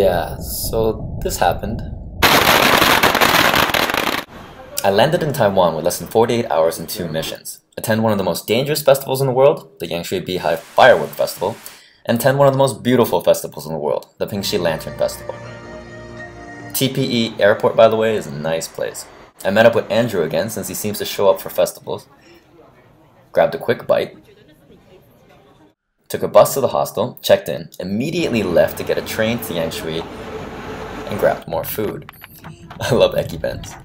Yeah, so this happened. I landed in Taiwan with less than 48 hours and 2 missions. Attend one of the most dangerous festivals in the world, the Yanshui Beehive Firework Festival, and attend one of the most beautiful festivals in the world, the Pingxi Lantern Festival. TPE Airport, by the way, is a nice place. I met up with Andrew again since he seems to show up for festivals. Grabbed a quick bite. Took a bus to the hostel, checked in, immediately left to get a train to Yanshui, and grabbed more food. I love EKIBENs.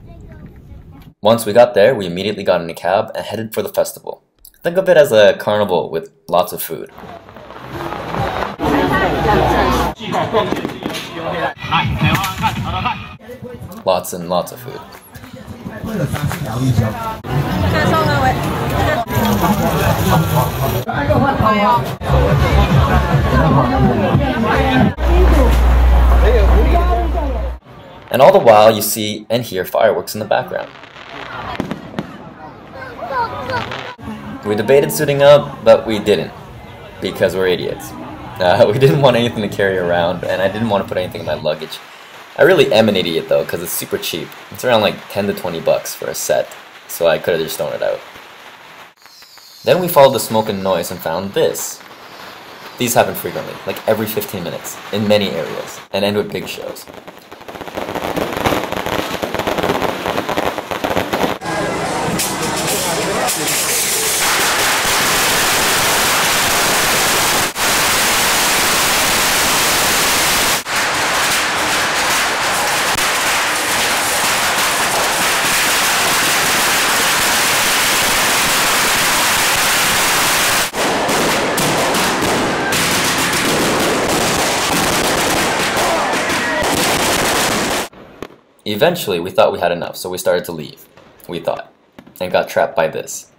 Once we got there, we immediately got in a cab and headed for the festival. Think of it as a carnival with lots of food. Lots and lots of food. And all the while you see and hear fireworks in the background. We debated suiting up, but we didn't, because we're idiots. We didn't want anything to carry around, and I didn't want to put anything in my luggage. I really am an idiot though, because it's super cheap. It's around like 10 to 20 bucks for a set, so I could have just thrown it out. Then we followed the smoke and noise and found this. These happen frequently, like every 15 minutes, in many areas, and end with big shows. Eventually, we thought we had enough, so we started to leave. We thought. And got trapped by this.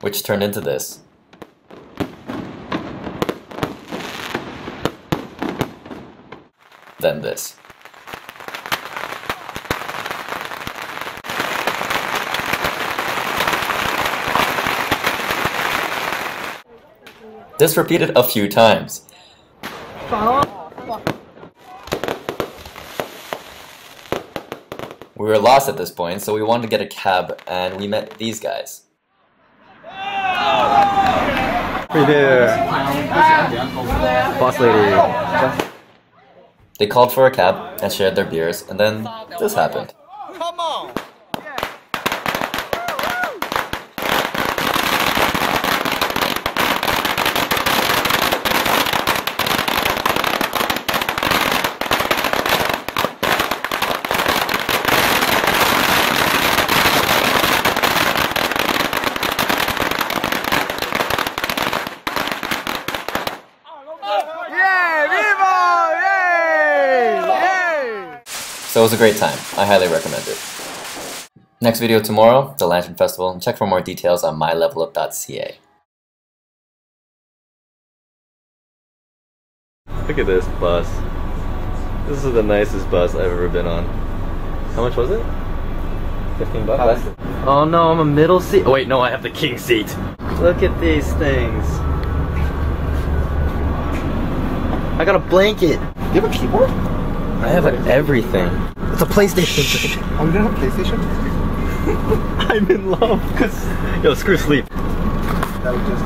Which turned into this. Then this. This repeated a few times. We were lost at this point, so we wanted to get a cab, and we met these guys. Hey there, boss lady. They called for a cab and shared their beers, and then this happened. Come on! So it was a great time. I highly recommend it. Next video tomorrow, the Lantern Festival, and check for more details on mylevelup.ca. Look at this bus. This is the nicest bus I've ever been on. How much was it? 15 bucks? Oh no, I'm a middle seat. Oh wait, no, I have the king seat. Look at these things. I got a blanket. You have a keyboard? I have everything. It's a PlayStation. Oh, you don't have a PlayStation? I'm in love. Yo, screw sleep. That would just